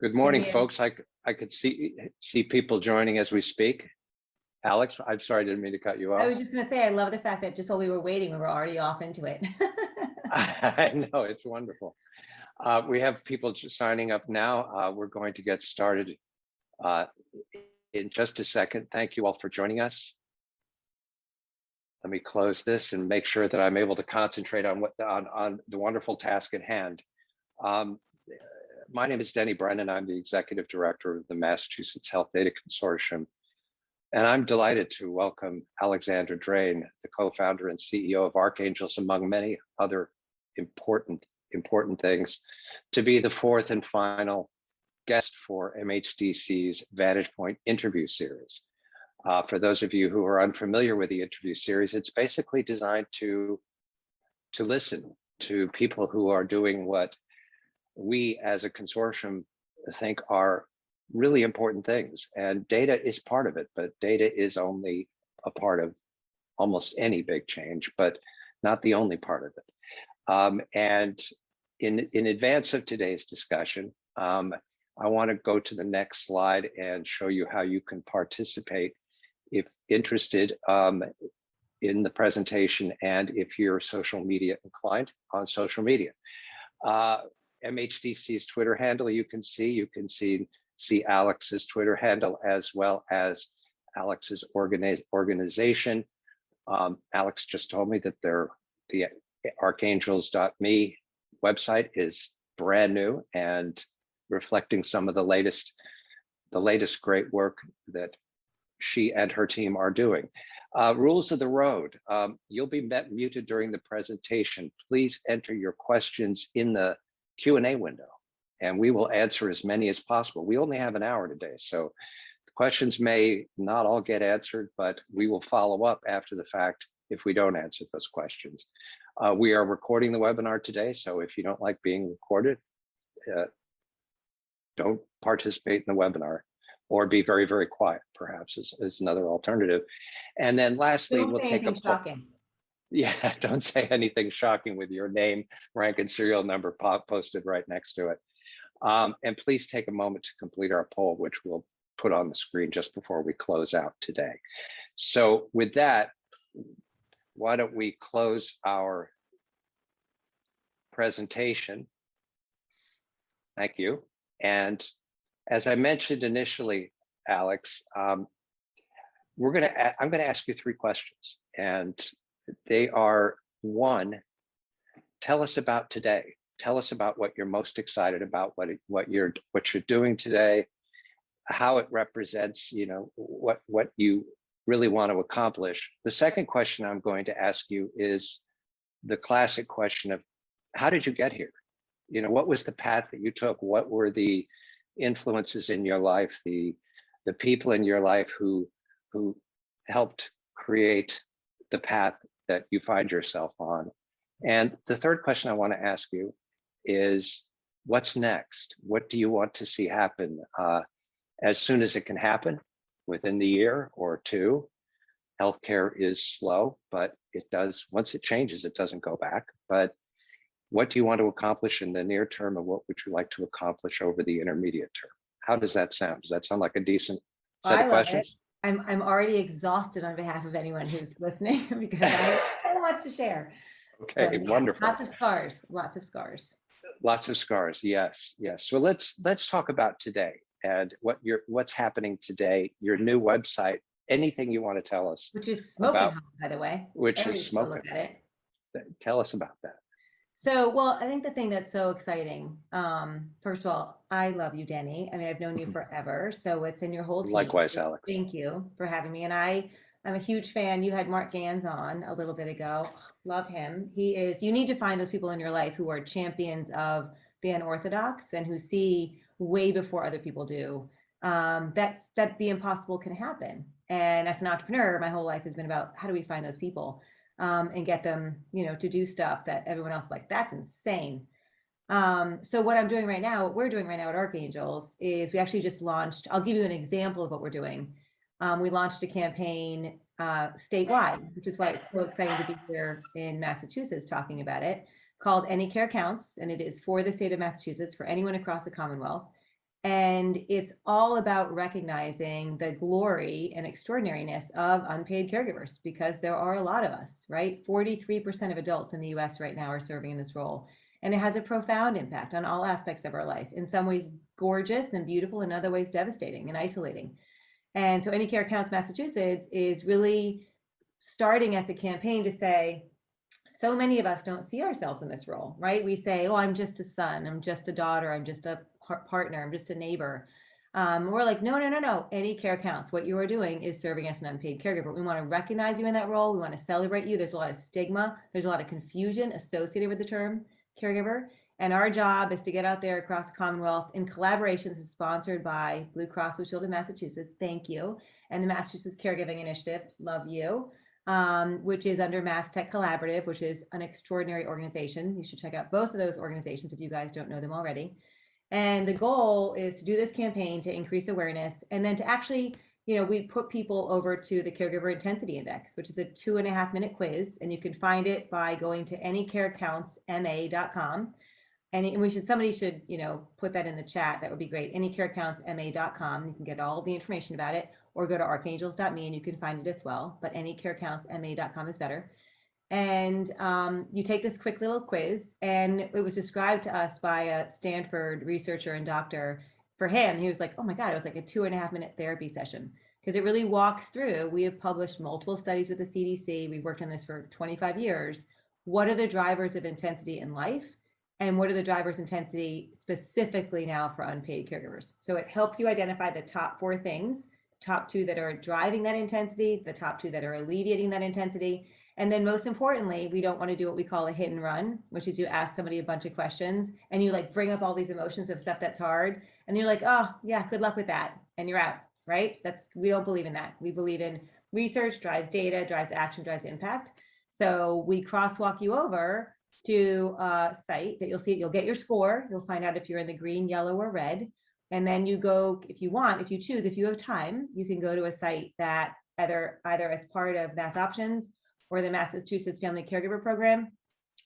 Good Can morning, you? folks. I could see people joining as we speak. Alex, I'm sorry, I didn't mean to cut you I off. was just going to say, I love the fact that just while we were waiting, we were already off into it. I know, it's wonderful. We have people just signing up now. We're going to get started uh, in just a second. Thank you all for joining us. Let me close this and make sure that I'm able to concentrate on on the wonderful task at hand. My name is Denny Brennan. I'm the Executive Director of the Massachusetts Health Data Consortium. And I'm delighted to welcome Alexandra Drane, the co-founder and CEO of Archangels, among many other important things, to be the fourth and final guest for MHDC's Vantage Point interview series. For those of you who are unfamiliar with the interview series, it's basically designed to listen to people who are doing what we as a consortium think are really important things. And data is part of it, but data is only a part of almost any big change, but not the only part of it. And in advance of today's discussion, I want to go to the next slide and show you how you can participate if interested in the presentation, and if you're social media inclined, on social media. MHDC's Twitter handle, you can see Alex's Twitter handle, as well as Alex's organization. Alex just told me that the archangels.me website is brand new and reflecting some of the latest great work that she and her team are doing. Rules of the road. You'll be muted during the presentation. Please enter your questions in the Q&A window, and we will answer as many as possible. We only have an hour today, so the questions may not all get answered, but we will follow up after the fact if we don't answer those questions. We are recording the webinar today, so if you don't like being recorded, don't participate in the webinar, or be very, very quiet, perhaps, is another alternative. And then lastly, we'll take a poll. Yeah, don't say anything shocking with your name, rank, and serial number posted right next to it. And please take a moment to complete our poll, which we'll put on the screen just before we close out today. So with that, why don't we close our presentation? Thank you. And as I mentioned initially, Alex, I'm gonna ask you three questions, and they are: one, tell us about today. Tell us about what you're most excited about, what you're doing today, how it represents, what you really want to accomplish. The second question I'm going to ask you is the classic question of, how did you get here? What was the path that you took? What were the influences in your life, the people in your life who helped create the path that you find yourself on? And the third question I want to ask you is, what's next? What do you want to see happen as soon as it can happen, within the year or two? Healthcare is slow, but it does, once it changes, it doesn't go back. But what do you want to accomplish in the near term, and what would you like to accomplish over the intermediate term? How does that sound? Does that sound like a decent set of questions? I'm already exhausted on behalf of anyone who's listening because I have so much to share. Okay, so, yeah, wonderful. Lots of scars. Lots of scars. Yes. So let's talk about today and what's happening today. Your new website. Anything you want to tell us? Which is smoking hot, by the way. Which is smoking. Look at it. Tell us about that. So, well, I think the thing that's so exciting, first of all, I love you, Denny. I mean, I've known you forever, so it's in your whole team. Likewise, Alex. Thank you for having me. And I'm a huge fan. You had Mark Gans on a little bit ago. Love him. You need to find those people in your life who are champions of the unorthodox and who see way before other people do. That the impossible can happen. And as an entrepreneur, my whole life has been about, how do we find those people? And get them, to do stuff that everyone else is like, that's insane. So what we're doing right now at Archangels is we actually just launched, I'll give you an example of what we're doing. We launched a campaign statewide, which is why it's so exciting to be here in Massachusetts talking about it, called Any Care Counts. And it is for the state of Massachusetts, for anyone across the Commonwealth. And it's all about recognizing the glory and extraordinariness of unpaid caregivers, because there are a lot of us, right? 43% of adults in the US right now are serving in this role. And it has a profound impact on all aspects of our life. In some ways, gorgeous and beautiful, in other ways, devastating and isolating. And so Any Care Counts Massachusetts is really starting as a campaign to say, so many of us don't see ourselves in this role, right? We say, oh, I'm just a son, I'm just a daughter, I'm just a partner, I'm just a neighbor. We're like, no, no, no, no. Any care counts. What you are doing is serving as an unpaid caregiver. We want to recognize you in that role. We want to celebrate you. There's a lot of stigma. There's a lot of confusion associated with the term caregiver. And our job is to get out there across the Commonwealth in collaboration. This is sponsored by Blue Cross Blue Shield of Massachusetts. Thank you. And the Massachusetts Caregiving Initiative. Love you. Which is under Mass Tech Collaborative, which is an extraordinary organization. You should check out both of those organizations if you guys don't know them already. And the goal is to do this campaign to increase awareness, and then to actually, we put people over to the Caregiver Intensity Index, which is a 2.5-minute quiz, and you can find it by going to anycarecountsma.com. And somebody should, put that in the chat. That would be great. Anycarecountsma.com. You can get all the information about it, or go to archangels.me and you can find it as well. But anycarecountsma.com is better. And you take this quick little quiz, and it was described to us by a Stanford researcher and doctor. For him, he was like, oh my God, it was like a 2.5-minute therapy session, because it really walks through. We have published multiple studies with the CDC. We've worked on this for 25 years. What are the drivers of intensity in life? And what are the drivers intensity specifically now for unpaid caregivers? So it helps you identify the top 4 things, top 2 that are driving that intensity, the top 2 that are alleviating that intensity. And then most importantly, we don't want to do what we call a hit and run, which is you ask somebody a bunch of questions and you like bring up all these emotions of stuff that's hard. And you're like, oh yeah, good luck with that. And you're out, right? We don't believe in that. We believe in research drives data, drives action, drives impact. So we crosswalk you over to a site that you'll see. You'll get your score. You'll find out if you're in the green, yellow, or red. And then you go, if you choose, if you have time, you can go to a site that either as part of Mass Options or the Massachusetts Family Caregiver Program,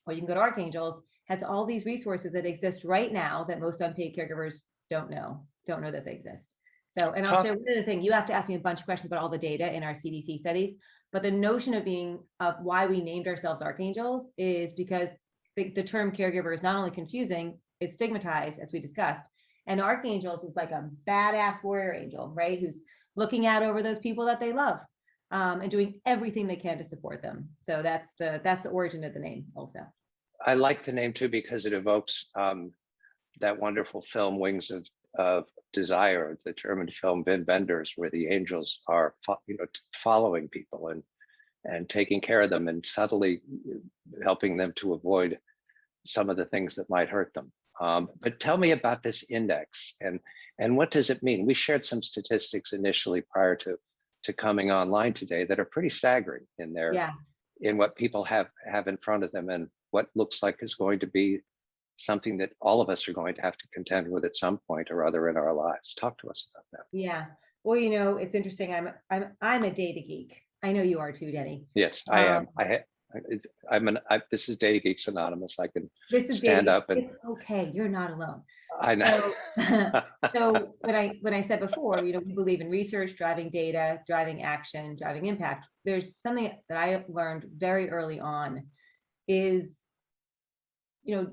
or you can go to Archangels, has all these resources that exist right now that most unpaid caregivers don't know that they exist. So, and I'll share one other thing. You have to ask me a bunch of questions about all the data in our CDC studies, but the notion of why we named ourselves Archangels is because the term caregiver is not only confusing, it's stigmatized, as we discussed. And Archangels is like a badass warrior angel, right? Who's looking out over those people that they love, and doing everything they can to support them. So that's the origin of the name also. I like the name too, because it evokes that wonderful film Wings of Desire, the German film Wim Wenders, where the angels are following people and taking care of them and subtly helping them to avoid some of the things that might hurt them. But tell me about this index and what does it mean? We shared some statistics initially prior to coming online today that are pretty staggering in what people have in front of them, and what looks like is going to be something that all of us are going to have to contend with at some point or other in our lives. Talk to us about that. Yeah. Well, it's interesting. I'm a data geek. I know you are too, Denny. Yes, I am. This is Data Geeks Anonymous. I can stand up and. It's okay. You're not alone. I know. So when I said before, we believe in research, driving data, driving action, driving impact. There's something that I learned very early on is,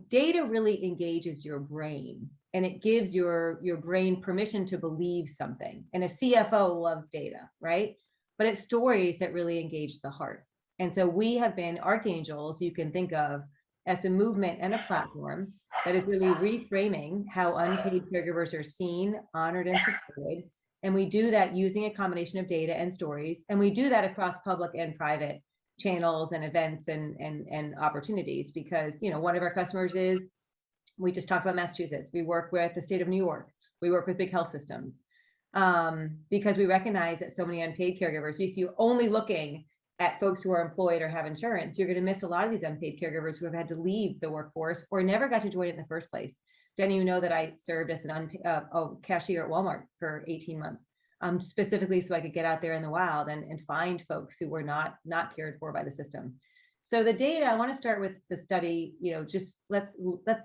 data really engages your brain, and it gives your brain permission to believe something. And a CFO loves data, right? But it's stories that really engage the heart. And so we have been Archangels, you can think of as a movement and a platform that is really reframing how unpaid caregivers are seen, honored, and supported. And we do that using a combination of data and stories. And we do that across public and private channels and events and opportunities, because one of our customers is, we just talked about Massachusetts. We work with the state of New York. We work with big health systems, because we recognize that so many unpaid caregivers, if you're only looking at folks who are employed or have insurance, you're going to miss a lot of these unpaid caregivers who have had to leave the workforce or never got to join it in the first place. Denny, that I served as a cashier at Walmart for 18 months, specifically so I could get out there in the wild and find folks who were not cared for by the system. So the data, I want to start with the study, just let's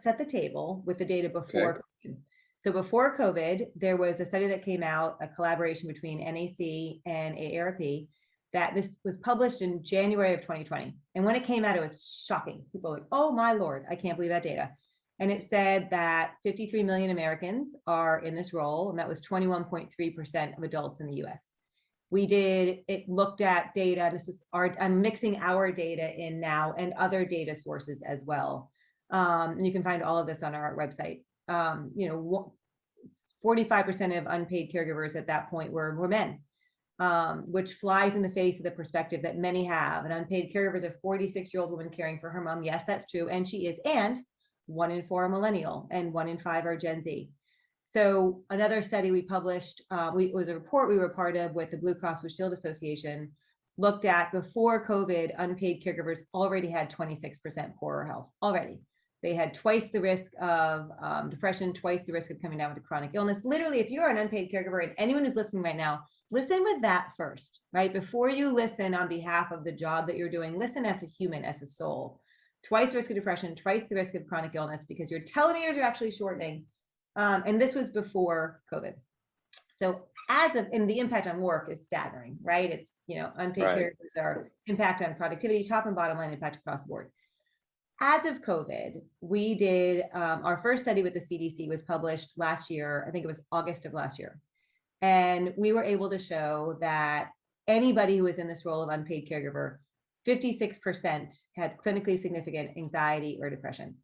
set the table with the data before. Okay. So before COVID, there was a study that came out, a collaboration between NAC and AARP, that this was published in January of 2020. And when it came out, it was shocking. People were like, oh my Lord, I can't believe that data. And it said that 53 million Americans are in this role, and that was 21.3% of adults in the US. It looked at data, I'm mixing our data in now and other data sources as well. And you can find all of this on our website. 45% of unpaid caregivers at that point were men, which flies in the face of the perspective that many have. An unpaid caregiver is a 46-year-old woman caring for her mom. Yes, that's true. And she is. And 1 in 4 are millennial and 1 in 5 are Gen Z. So another study we published, was a report we were part of with the Blue Cross Blue Shield Association, looked at before COVID, unpaid caregivers already had 26% poorer health already. They had twice the risk of depression, twice the risk of coming down with a chronic illness. Literally, if you're an unpaid caregiver, and anyone who's listening right now, listen with that first, right? Before you listen on behalf of the job that you're doing, listen as a human, as a soul. Twice the risk of depression, twice the risk of chronic illness, because your telomeres are actually shortening. And this was before COVID. So and the impact on work is staggering, right? It's, unpaid caregivers are impact on productivity, top and bottom line impact across the board. As of COVID, we did, our first study with the CDC was published last year. I think it was August of last year. And we were able to show that anybody who was in this role of unpaid caregiver, 56% had clinically significant anxiety or depression.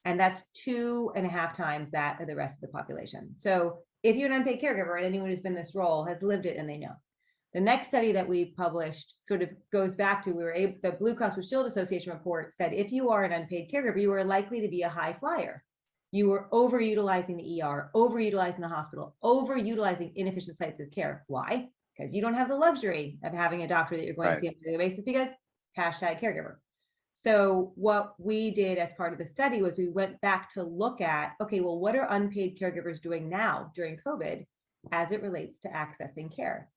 And that's 2.5 times that of the rest of the population. So if you're an unpaid caregiver and anyone who's been in this role has lived it and they know. The next study that we published sort of goes back to, the Blue Cross Blue Shield Association report said, if you are an unpaid caregiver, you are likely to be a high flyer. You were overutilizing the ER, overutilizing the hospital, overutilizing inefficient sites of care. Why? Because you don't have the luxury of having a doctor that you're going to see on a daily basis, because #caregiver. So what we did as part of the study was we went back to look at, okay, well, what are unpaid caregivers doing now during COVID as it relates to accessing care?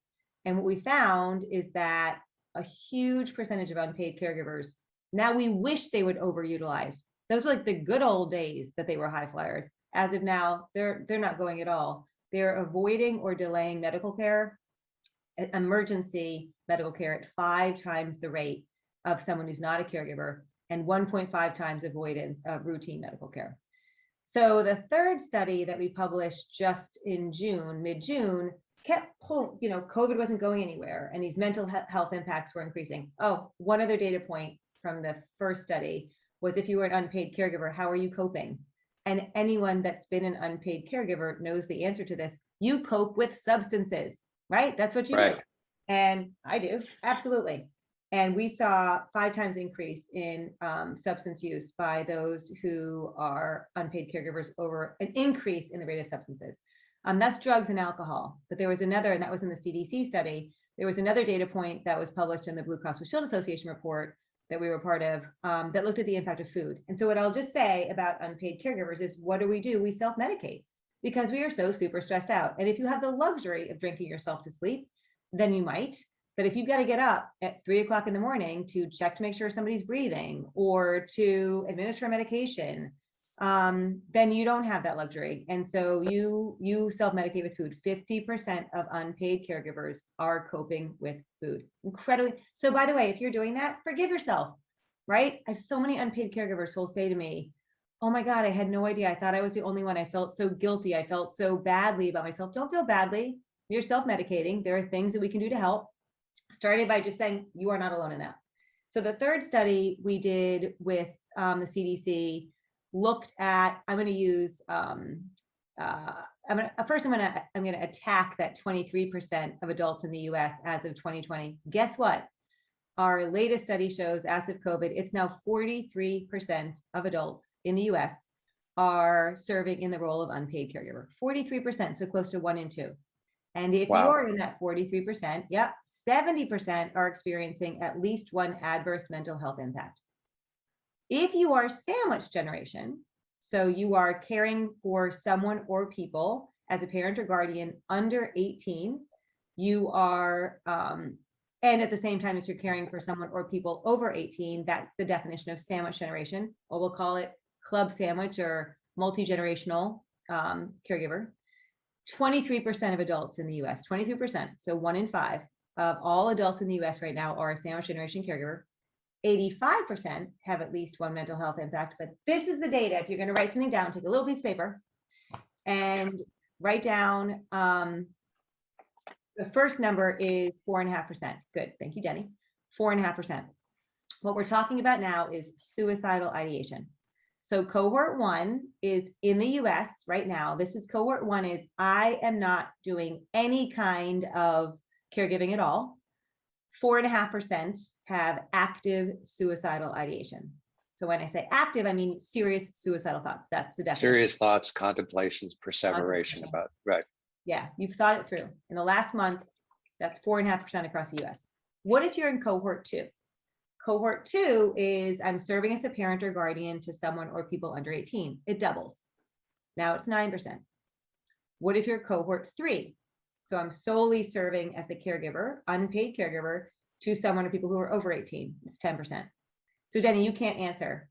And what we found is that a huge percentage of unpaid caregivers, now we wish they would overutilize. Those were like the good old days that they were high flyers. As of now, they're not going at all. They're avoiding or delaying medical care, emergency medical care at 5 times the rate of someone who's not a caregiver, and 1.5 times avoidance of routine medical care. So the third study that we published just in June, mid-June, kept pulling, COVID wasn't going anywhere and these mental health impacts were increasing. Oh, one other data point from the first study was, if you were an unpaid caregiver, how are you coping? And anyone that's been an unpaid caregiver knows the answer to this. You cope with substances, right? That's what you do. And I do, absolutely. And we saw 5 times increase in substance use by those who are unpaid caregivers over an increase in the rate of substances. That's drugs and alcohol. But there was another, and that was in the CDC study. There was another data point that was published in the Blue Cross Blue Shield Association report that we were part of that looked at the impact of food. And so what I'll just say about unpaid caregivers is, what do? We self-medicate because we are so super stressed out. And if you have the luxury of drinking yourself to sleep, then you might. But if you've got to get up at 3 o'clock in the morning to check to make sure somebody's breathing or to administer medication, then you don't have that luxury. And so you self-medicate with food. 50% of unpaid caregivers are coping with food. Incredibly. So by the way, if you're doing that, forgive yourself, right? I have so many unpaid caregivers who will say to me, oh my God, I had no idea. I thought I was the only one. I felt so guilty. I felt so badly about myself. Don't feel badly. You're self-medicating. There are things that we can do to help. Started by just saying you are not alone in that. So the third study we did with the CDC looked at, I'm going to use, I'm going to attack that 23% of adults in the US as of 2020. Guess what? Our latest study shows as of COVID, it's now 43% of adults in the US are serving in the role of unpaid caregiver. 43%, so close to 1 in 2. And if you are in that 43%, 70% are experiencing at least one adverse mental health impact. If you are sandwich generation, so you are caring for someone or people as a parent or guardian under 18, you are, and at the same time as you're caring for someone or people over 18, that's the definition of sandwich generation, or we'll call it club sandwich or multi-generational caregiver. 23% of adults in the US, 23%, so 1 in 5 of all adults in the US right now are a sandwich generation caregiver. 85% have at least one mental health impact, but this is the data. If you're going to write something down, take a little piece of paper and write down, the first number is 4.5%. Good, thank you, Denny. 4.5%. What we're talking about now is suicidal ideation. So cohort 1 is in the US right now. This is cohort 1 is I am not doing any kind of caregiving at all. 4.5% have active suicidal ideation. So when I say active, I mean serious suicidal thoughts. That's the definition. Serious thoughts, contemplations, perseveration about, right. Yeah, you've thought it through. In the last month, that's 4.5% across the US. What if you're in cohort 2? Cohort 2 is I'm serving as a parent or guardian to someone or people under 18. It doubles. Now it's 9%. What if you're cohort 3? So I'm solely serving as a caregiver, unpaid caregiver, to someone or people who are over 18. It's 10%. So Denny, you can't answer.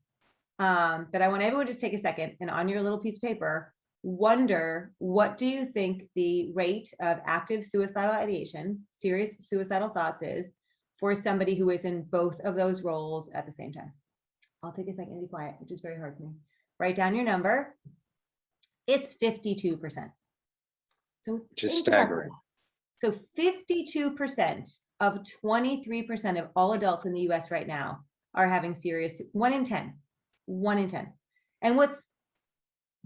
But I want everyone to just take a second and on your little piece of paper, wonder, what do you think the rate of active suicidal ideation, serious suicidal thoughts is for somebody who is in both of those roles at the same time? I'll take a second to be quiet, which is very hard for me. Write down your number. It's 52%. So just staggering. So 52% of 23% of all adults in the US right now are having serious, 1 in 10. And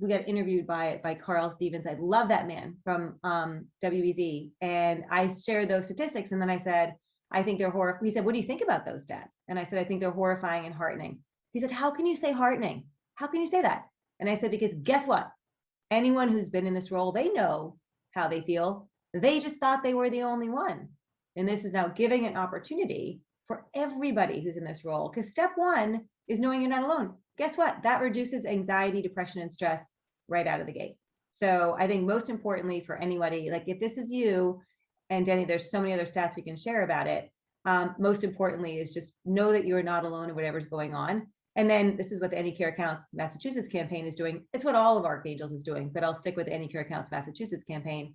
we got interviewed by Carl Stevens. I love that man from WBZ. And I shared those statistics. And then I said, I think they're horrifying. He said, what do you think about those stats? And I said, I think they're horrifying and heartening. He said, how can you say heartening? How can you say that? And I said, because guess what? Anyone who's been in this role, they know how they feel. They just thought they were the only one. And this is now giving an opportunity for everybody who's in this role. Because step 1 is knowing you're not alone. Guess what? That reduces anxiety, depression, and stress right out of the gate. So I think most importantly for anybody, like if this is you, and Denny, there's so many other stats we can share about it. Most importantly is just know that you're not alone in whatever's going on. And then this is what the Any Care Counts Massachusetts campaign is doing. It's what all of Archangels is doing, but I'll stick with the Any Care Counts Massachusetts campaign.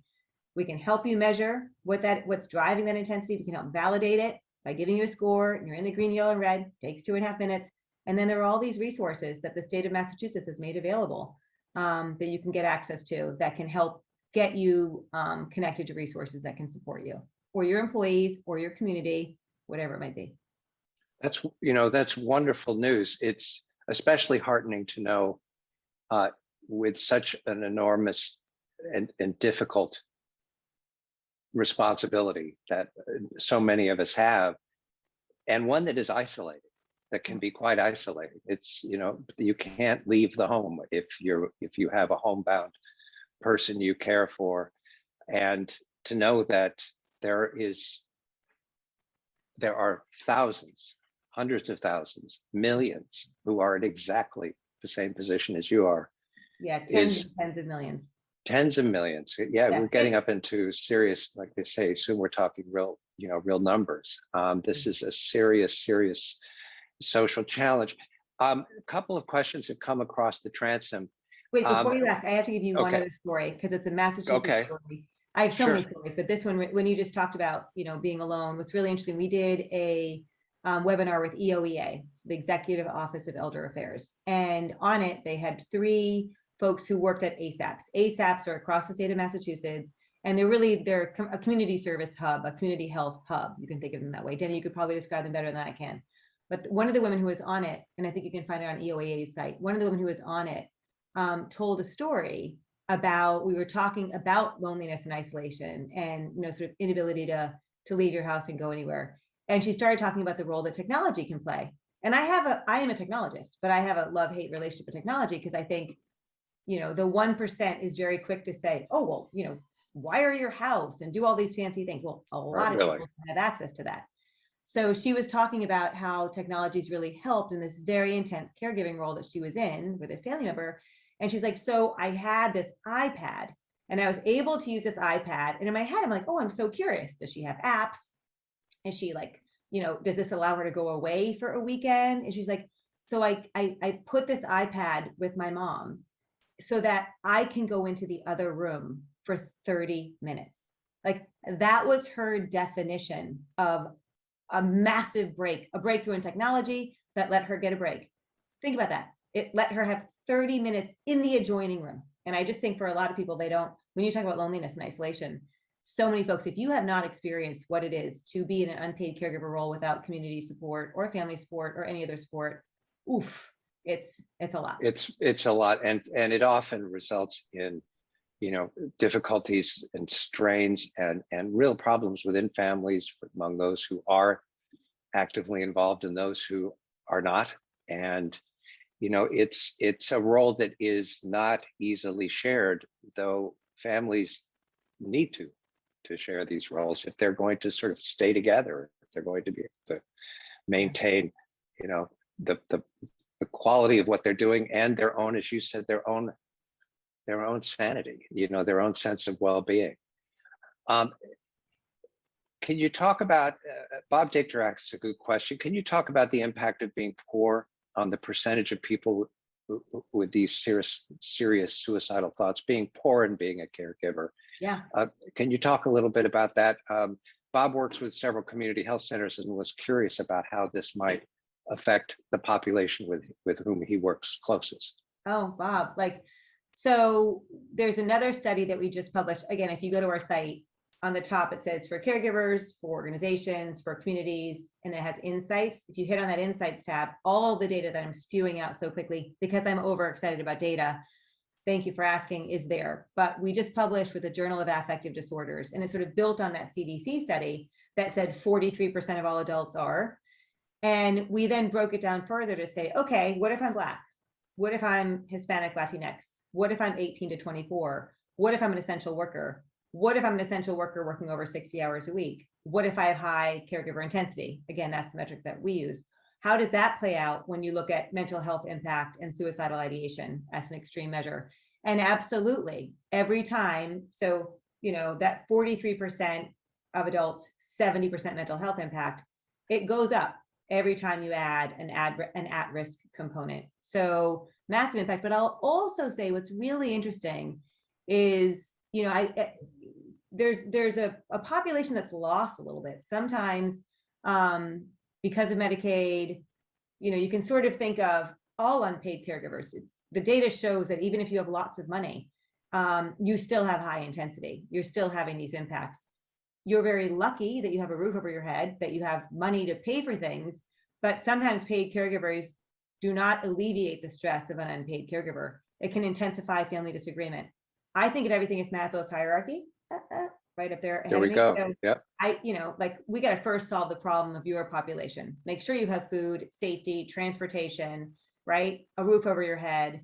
We can help you measure what's driving that intensity. We can help validate it by giving you a score. And you're in the green, yellow, and red. Takes 2.5 minutes. And then there are all these resources that the state of Massachusetts has made available that you can get access to that can help get you connected to resources that can support you or your employees or your community, whatever it might be. That's wonderful news. It's especially heartening to know with such an enormous and difficult responsibility that so many of us have, and one that is isolated, that can be quite isolating. It's, you can't leave the home if you have a homebound person you care for, and to know that there are thousands, hundreds of thousands, millions who are in exactly the same position as you are. Yeah, tens of millions. Tens of millions. Yeah, we're getting up into serious, like they say, soon we're talking real numbers. This is a serious social challenge. A couple of questions have come across the transom. Wait, before you ask, I have to give you one other story because it's a Massachusetts story. I have so many stories, but this one, when you just talked about, being alone, what's really interesting, we did a webinar with EOEA, the Executive Office of Elder Affairs. And on it, they had 3 folks who worked at ASAPs. ASAPs are across the state of Massachusetts, and they're a community service hub, a community health hub. You can think of them that way. Denny, you could probably describe them better than I can. But one of the women who was on it, and I think you can find it on EOEA's site, one of the women who was on it told a story about, we were talking about loneliness and isolation and, sort of inability to leave your house and go anywhere. And she started talking about the role that technology can play. And I am a technologist, but I have a love-hate relationship with technology because I think, the 1% is very quick to say, oh, well, wire your house and do all these fancy things. Well, a lot of people have access to that. So she was talking about how technology's really helped in this very intense caregiving role that she was in with a family member. And she's like, so I had this iPad and I was able to use this iPad. And in my head, I'm like, oh, I'm so curious. Does she have apps? Is she like, does this allow her to go away for a weekend? And she's like, so I put this iPad with my mom so that I can go into the other room for 30 minutes. Like that was her definition of a massive break, a breakthrough in technology that let her get a break. Think about that. It let her have 30 minutes in the adjoining room. And I just think for a lot of people, they don't, when you talk about loneliness and isolation, so many folks, if you have not experienced what it is to be in an unpaid caregiver role without community support or family support or any other support, oof, it's a lot. It's a lot, and it often results in, you know, difficulties and strains and real problems within families among those who are actively involved and those who are not. And you know, it's a role that is not easily shared, though families need to share these roles if they're going to sort of stay together, if they're going to be able to maintain, you know, the quality of what they're doing and their own, as you said, their own sanity, you know, their own sense of well-being. Can you talk about, Bob Dichter asks a good question. Can you talk about the impact of being poor on the percentage of people with these serious suicidal thoughts, being poor and being a caregiver? Yeah. Can you talk a little bit about that? Bob works with several community health centers and was curious about how this might affect the population with whom he works closest. Oh, Bob, like, so there's another study that we just published. Again, if you go to our site, on the top, it says for caregivers, for organizations, for communities, and it has insights. If you hit on that insights tab, all the data that I'm spewing out so quickly, because I'm overexcited about data, thank you for asking, is there. But we just published with the Journal of Affective Disorders, and it's sort of built on that CDC study that said 43% of all adults are. And we then broke it down further to say, okay, what if I'm Black? What if I'm Hispanic Latinx? What if I'm 18 to 24? What if I'm an essential worker? What if I'm an essential worker working over 60 hours a week? What if I have high caregiver intensity? Again, that's the metric that we use. How does that play out when you look at mental health impact and suicidal ideation as an extreme measure? And absolutely, every time, so, you know, that 43% of adults, 70% mental health impact, it goes up every time you add an at-risk component. So massive impact. But I'll also say what's really interesting is, you know, there's a population that's lost a little bit. Sometimes because of Medicaid, you know, you can sort of think of all unpaid caregivers. The data shows that even if you have lots of money, you still have high intensity. You're still having these impacts. You're very lucky that you have a roof over your head, that you have money to pay for things, but sometimes paid caregivers do not alleviate the stress of an unpaid caregiver. It can intensify family disagreement. I think of everything as Maslow's hierarchy, right up there. There we go. So yep. you know, like we got to first solve the problem of your population. Make sure you have food, safety, transportation, right? A roof over your head.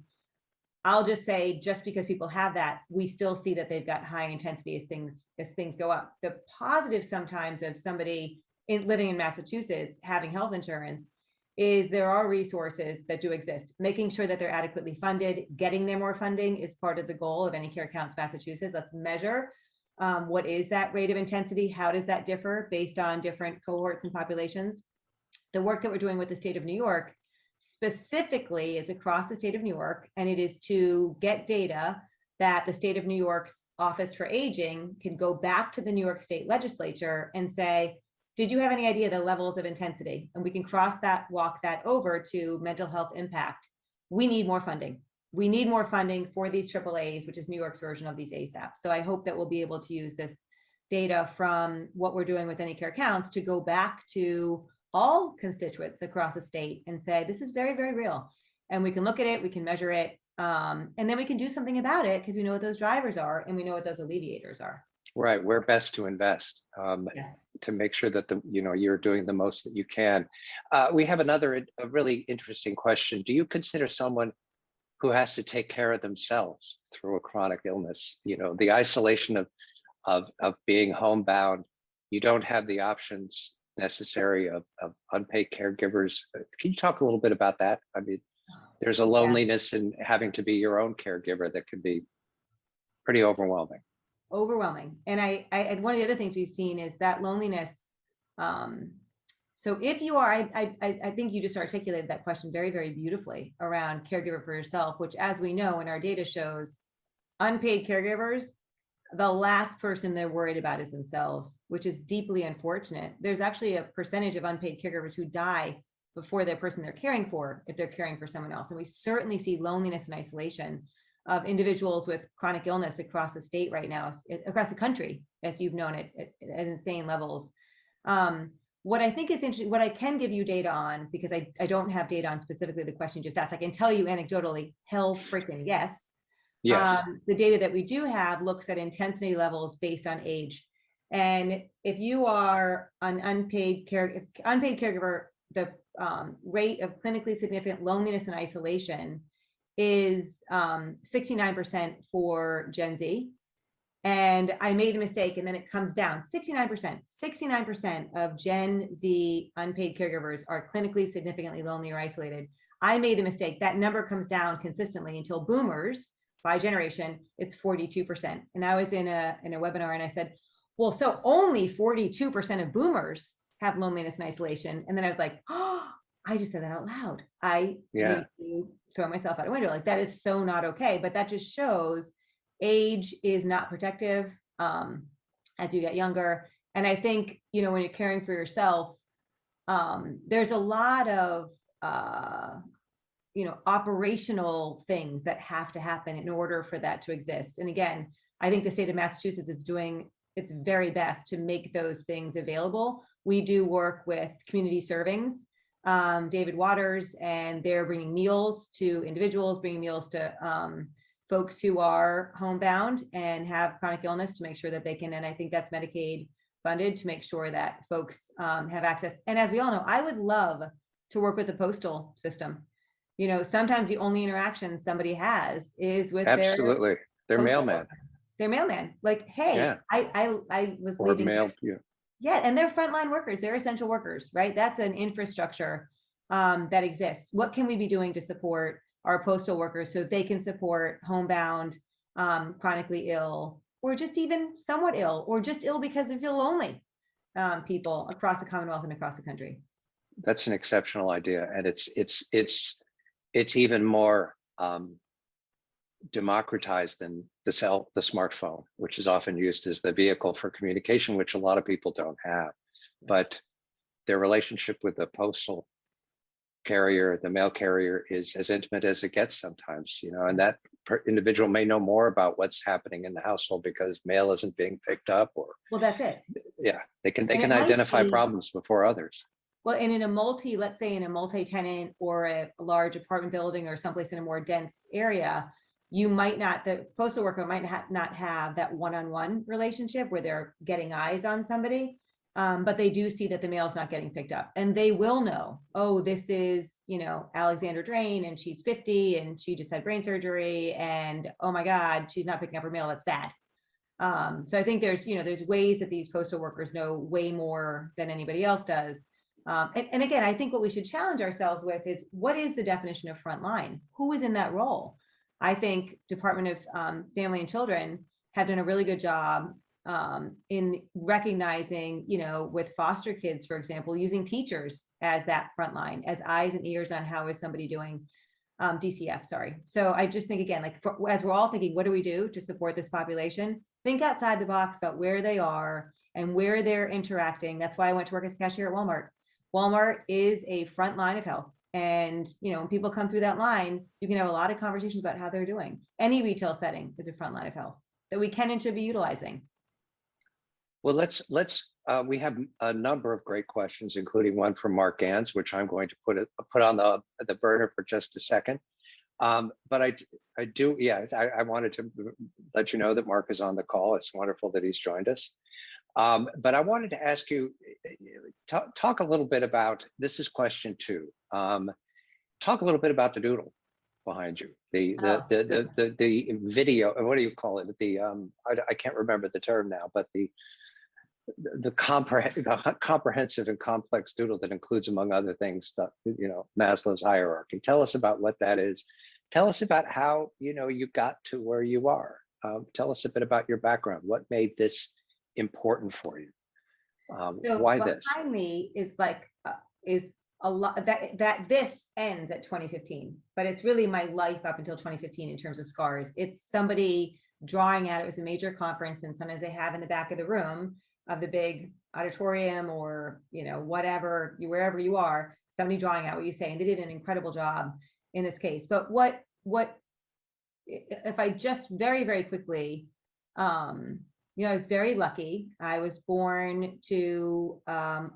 I'll just say, just because people have that, we still see that they've got high intensity as things go up. The positive sometimes of somebody living in Massachusetts having health insurance is there are resources that do exist. Making sure that they're adequately funded, getting them more funding is part of the goal of Any Care Counts Massachusetts. Let's measure what is that rate of intensity? How does that differ based on different cohorts and populations? The work that we're doing with the state of New York specifically is across the state of New York, and it is to get data that the state of New York's Office for Aging can go back to the New York State Legislature and say, did you have any idea the levels of intensity? And we can walk that over to mental health impact. We need more funding. We need more funding for these AAAs, which is New York's version of these ASAP. So I hope that we'll be able to use this data from what we're doing with Any Care Counts to go back to all constituents across the state and say, this is very, very real. And we can look at it, we can measure it, and then we can do something about it because we know what those drivers are and we know what those alleviators are. Right, where best to invest Yes. to make sure that you're doing the most that you can. We have a really interesting question. Do you consider someone who has to take care of themselves through a chronic illness, you know, the isolation of being homebound, you don't have the options necessary of unpaid caregivers? Can you talk a little bit about that? I mean, there's a loneliness in having to be your own caregiver that can be pretty overwhelming. And I one of the other things we've seen is that loneliness So if you are, I think you just articulated that question very, very beautifully around caregiver for yourself, which, as we know, and our data shows, unpaid caregivers, the last person they're worried about is themselves, which is deeply unfortunate. There's actually a percentage of unpaid caregivers who die before the person they're caring for, if they're caring for someone else. And we certainly see loneliness and isolation of individuals with chronic illness across the state right now, across the country, as you've known it, at insane levels. What I think is interesting, what I can give you data on, because I don't have data on specifically the question you just asked, I can tell you anecdotally, hell freaking yes. Yes. The data that we do have looks at intensity levels based on age. And if you are an unpaid caregiver, the rate of clinically significant loneliness and isolation is 69% for Gen Z. And I made the mistake, and then it comes down 69% of Gen Z unpaid caregivers are clinically significantly lonely or isolated. I made the mistake. That number comes down consistently until boomers, by generation, it's 42%. And I was in a webinar and I said, well, so only 42% of boomers have loneliness and isolation. And then I was like, oh, I just said that out loud. I need to throw myself out a window. Like, that is so not okay. But that just shows age is not protective as you get younger. And I think, you know, when you're caring for yourself, there's a lot of, you know, operational things that have to happen in order for that to exist. And again, I think the state of Massachusetts is doing its very best to make those things available. We do work with community servings, David Waters, and they're bringing meals to individuals, bringing meals to folks who are homebound and have chronic illness, to make sure that they can, and I think that's Medicaid funded, to make sure that folks have access. And as we all know, I would love to work with the postal system. You know, sometimes the only interaction somebody has is with their mailman. Their mailman. Like, hey, I was or leaving. mail. Yeah, and they're frontline workers. They're essential workers, right? That's an infrastructure that exists. What can we be doing to support our postal workers so they can support homebound, chronically ill, or just even somewhat ill, or just ill because they feel lonely people across the Commonwealth and across the country? That's an exceptional idea, and it's even more democratized than the smartphone, which is often used as the vehicle for communication, which a lot of people don't have. But their relationship with the postal carrier, the mail carrier, is as intimate as it gets sometimes, you know, and that individual may know more about what's happening in the household because mail isn't being picked up, or well, that's it. Yeah, they can identify problems before others. Well, and in a let's say in a multi-tenant or a large apartment building or someplace in a more dense area, you might not, the postal worker might not have that one-on-one relationship where they're getting eyes on somebody, but they do see that the mail is not getting picked up, and they will know, oh, this is, you know, Alexandra Drane, and she's 50 and she just had brain surgery, and oh my God, she's not picking up her mail. That's bad. So I think there's, you know, there's ways that these postal workers know way more than anybody else does. And again, I think what we should challenge ourselves with is, what is the definition of frontline? Who is in that role? I think Department of Family and Children have done a really good job in recognizing, you know, with foster kids, for example, using teachers as that frontline, as eyes and ears on how is somebody doing, DCF, sorry. So I just think, again, like, as we're all thinking, what do we do to support this population? Think outside the box about where they are and where they're interacting. That's why I went to work as a cashier at Walmart. Walmart is a front line of health. And, you know, when people come through that line, you can have a lot of conversations about how they're doing. Any retail setting is a front line of health that we can and should be utilizing. Well, we have a number of great questions, including one from Mark Gans, which I'm going to put on the burner for just a second. But I do, yes, I wanted to let you know that Mark is on the call. It's wonderful that he's joined us. But I wanted to ask you, talk a little bit about, this is question 2. Talk a little bit about the doodle behind you, the video, what do you call it? I can't remember the term now, but the comprehensive and complex doodle that includes, among other things, you know, Maslow's hierarchy. Tell us about what that is. Tell us about how, you know, you got to where you are. Tell us a bit about your background. What made this important for you? So Why this? behind me is like, is a lot that this ends at 2015, but it's really my life up until 2015 in terms of scars. It's somebody drawing out, it was a major conference, and sometimes they have in the back of the room of the big auditorium, or, you know, whatever, wherever you are, somebody drawing out what you say. And they did an incredible job in this case. But what, if I just very, very quickly, you know, I was very lucky. I was born to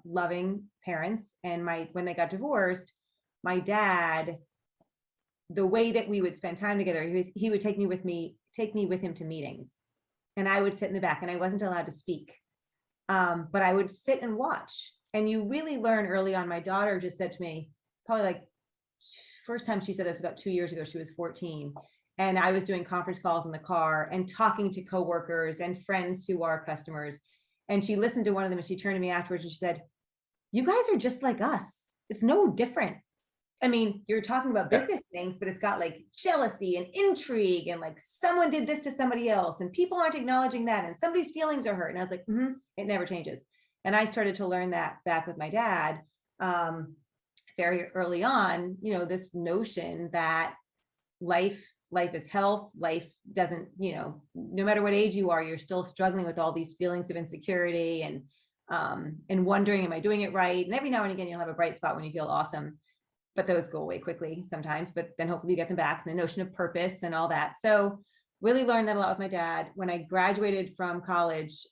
loving parents, and when they got divorced, my dad, the way that we would spend time together, he would take me with him to meetings, and I would sit in the back, and I wasn't allowed to speak, but I would sit and watch. And you really learn early on. My daughter just said to me, probably like first time she said this about 2 years ago, she was 14. And I was doing conference calls in the car and talking to coworkers and friends who are customers. And she listened to one of them, and she turned to me afterwards and she said, "You guys are just like us. It's no different. I mean, you're talking about Yeah. business things, but it's got like jealousy and intrigue, and like someone did this to somebody else, and people aren't acknowledging that, and somebody's feelings are hurt." And I was like, it never changes. And I started to learn that back with my dad, very early on, you know, this notion that life is health. Life doesn't, you know, no matter what age you are, you're still struggling with all these feelings of insecurity and wondering, am I doing it right? And every now and again, you'll have a bright spot when you feel awesome, but those go away quickly sometimes, but then hopefully you get them back. And the notion of purpose and all that. So really learned that a lot with my dad. When I graduated from college,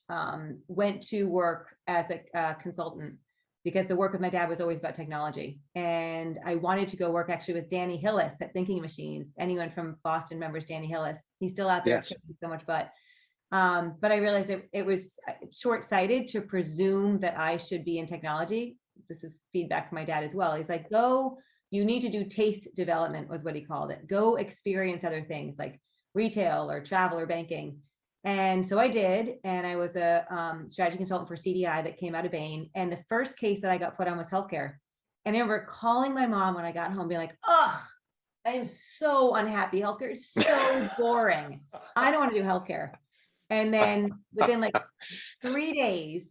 went to work as a consultant, because the work with my dad was always about technology. And I wanted to go work actually with Danny Hillis at Thinking Machines. Anyone from Boston remembers Danny Hillis? He's still out there Yes. kicking so much butt. But I realized it was short-sighted to presume that I should be in technology. This is feedback from my dad as well. He's like, go, you need to do taste development, was what he called it. Go experience other things like retail or travel or banking. And so I did, and I was a strategy consultant for CDI that came out of Bain. And the first case that I got put on was healthcare. And I remember calling my mom when I got home, being like, "Oh, I am so unhappy. Healthcare is so boring. I don't want to do healthcare." And then within like 3 days,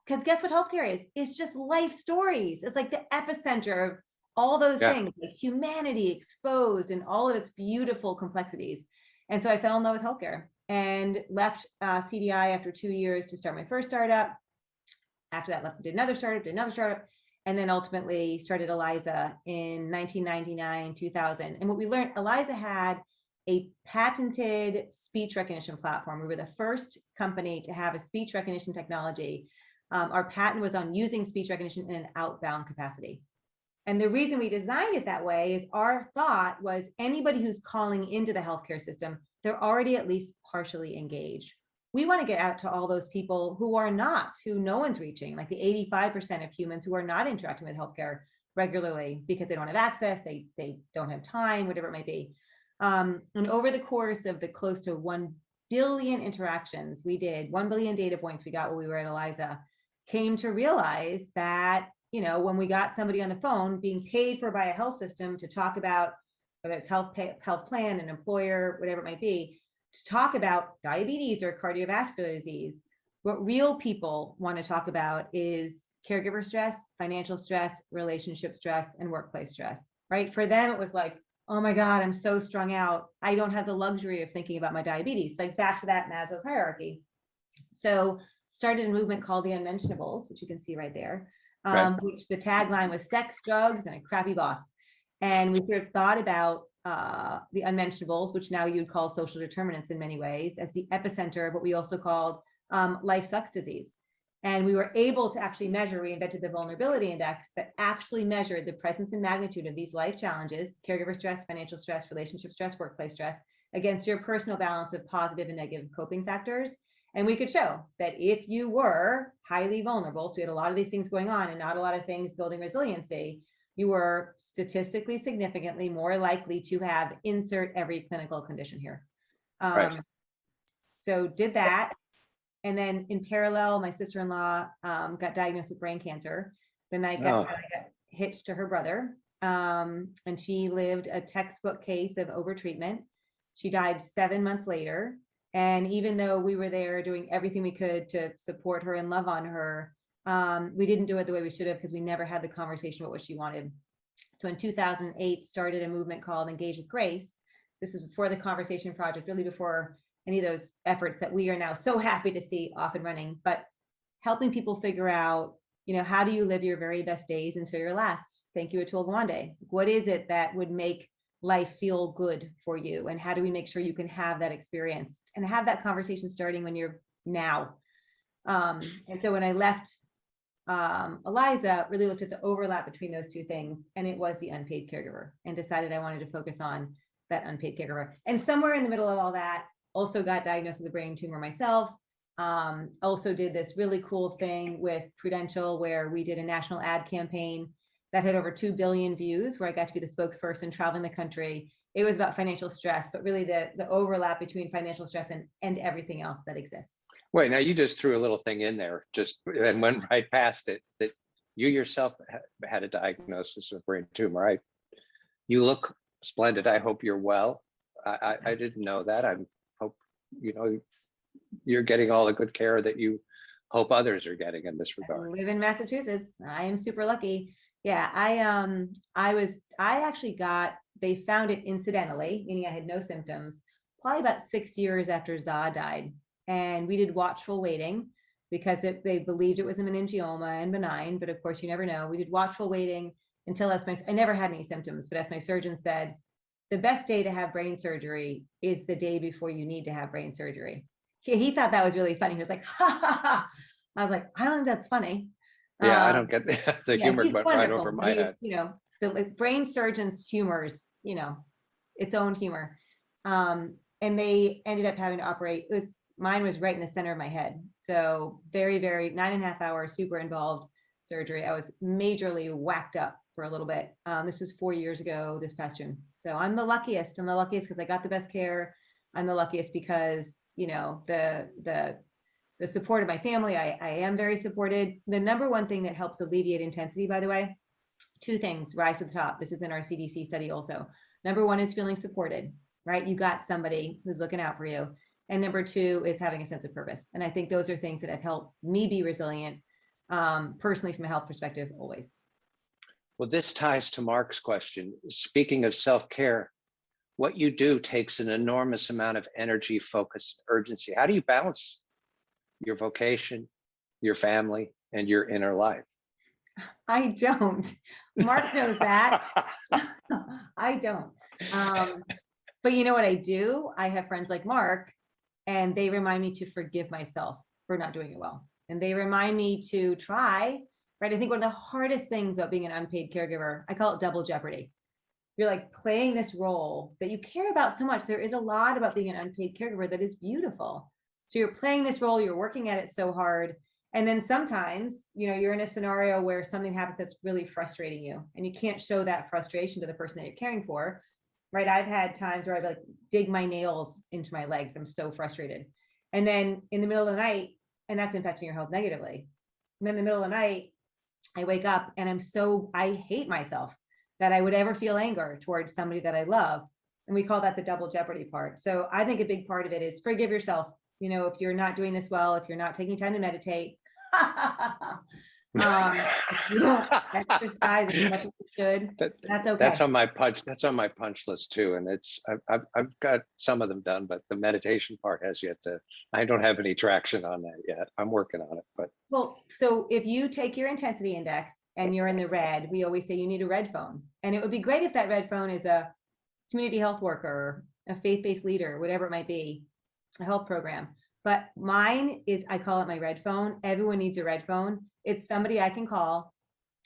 because guess what healthcare is? It's just life stories. It's like the epicenter of all those Yeah. things, like humanity exposed and all of its beautiful complexities. And so I fell in love with healthcare and left CDI after 2 years to start my first startup. After that, did another startup, and then ultimately started Eliza in 1999, 2000. And what we learned, Eliza had a patented speech recognition platform. We were the first company to have a speech recognition technology. Our patent was on using speech recognition in an outbound capacity. And the reason we designed it that way is our thought was anybody who's calling into the healthcare system, they're already at least partially engaged. We want to get out to all those people who are not, who no one's reaching, like the 85% of humans who are not interacting with healthcare regularly because they don't have access, they don't have time, whatever it might be. And over the course of the close to 1 billion interactions we did, 1 billion data points we got when we were at Eliza, came to realize that, you know, when we got somebody on the phone being paid for by a health system to talk about whether it's health plan, an employer, whatever it might be, to talk about diabetes or cardiovascular disease, what real people want to talk about is caregiver stress, financial stress, relationship stress, and workplace stress, right? For them, it was like, oh my God, I'm so strung out. I don't have the luxury of thinking about my diabetes. So back to that Maslow's hierarchy. So started a movement called the Unmentionables, which you can see right there, which the tagline was sex, drugs, and a crappy boss. And we sort of thought about the unmentionables, which now you'd call social determinants in many ways, as the epicenter of what we also called life sucks disease. And we were able to actually measure, we invented the vulnerability index that actually measured the presence and magnitude of these life challenges, caregiver stress, financial stress, relationship stress, workplace stress, against your personal balance of positive and negative coping factors. And we could show that if you were highly vulnerable, so we had a lot of these things going on and not a lot of things building resiliency, you were statistically significantly more likely to have insert every clinical condition here. Right. So did that. And then in parallel, my sister-in-law got diagnosed with brain cancer. The night I got hitched to her brother. And she lived a textbook case of overtreatment. She died 7 months later. And even though we were there doing everything we could to support her and love on her, We didn't do it the way we should have because we never had the conversation about what she wanted. So in 2008, started a movement called Engage with Grace. This was before the Conversation Project, really before any of those efforts that we are now so happy to see off and running, but helping people figure out, how do you live your very best days until your last? Thank you, Atul Gawande. What is it that would make life feel good for you? And how do we make sure you can have that experience and have that conversation starting when you're now? And so when I left Eliza, really looked at the overlap between those two things, and it was the unpaid caregiver, and decided I wanted to focus on that unpaid caregiver. And somewhere in the middle of all that, also got diagnosed with a brain tumor myself. Also did this really cool thing with Prudential where we did a national ad campaign that had over 2 billion views, where I got to be the spokesperson traveling the country. It was about financial stress, but really the overlap between financial stress and everything else that exists. Wait, now you just threw a little thing in there, and went right past it, that you yourself had a diagnosis of brain tumor. You look splendid. I hope you're well. I didn't know that. I hope you're getting all the good care that you hope others are getting in this regard. I live in Massachusetts. I am super lucky. Yeah, they found it incidentally, meaning I had no symptoms, probably about 6 years after Za died. And we did watchful waiting because they believed it was a meningioma and benign, but of course you never know. We did watchful waiting until I never had any symptoms, but as my surgeon said, the best day to have brain surgery is the day before you need to have brain surgery. He thought that was really funny. He was like, ha ha ha. I was like, I don't think that's funny. Yeah, I don't get the humor, he's went right over my head. The brain surgeon's humor is, its own humor. And they ended up having to operate. Mine was right in the center of my head. So very, very 9.5 hour, super involved surgery. I was majorly whacked up for a little bit. This was 4 years ago, this past June. So I'm the luckiest. I'm the luckiest because I got the best care. I'm the luckiest because, the support of my family. I am very supported. The number one thing that helps alleviate intensity, by the way, 2 things rise to the top. This is in our CDC study also. Number 1 is feeling supported, right? You got somebody who's looking out for you. And number 2 is having a sense of purpose. And I think those are things that have helped me be resilient, personally from a health perspective, always. Well, this ties to Mark's question. Speaking of self-care, what you do takes an enormous amount of energy, focus, urgency. How do you balance your vocation, your family, and your inner life? I don't. Mark knows that. I don't. But you know what I do? I have friends like Mark, and they remind me to forgive myself for not doing it well. And they remind me to try, right? I think one of the hardest things about being an unpaid caregiver, I call it double jeopardy. You're like playing this role that you care about so much. There is a lot about being an unpaid caregiver that is beautiful. So you're playing this role, you're working at it so hard. And then sometimes, you're in a scenario where something happens that's really frustrating you, and you can't show that frustration to the person that you're caring for, right? I've had times where I dig my nails into my legs. I'm so frustrated. And then in the middle of the night, and that's impacting your health negatively. And then in the middle of the night, I wake up and I hate myself that I would ever feel anger towards somebody that I love. And we call that the double jeopardy part. So I think a big part of it is forgive yourself. If you're not doing this well, if you're not taking time to meditate, if you don't exercise as much as you should, that's okay. That's on my punch list too. And I've got some of them done, but the meditation part has yet to, I don't have any traction on that yet. I'm working on it, but. Well, so if you take your intensity index and you're in the red, we always say you need a red phone. And it would be great if that red phone is a community health worker, a faith-based leader, whatever it might be, a health program. But mine is, I call it my red phone. Everyone needs a red phone. It's somebody I can call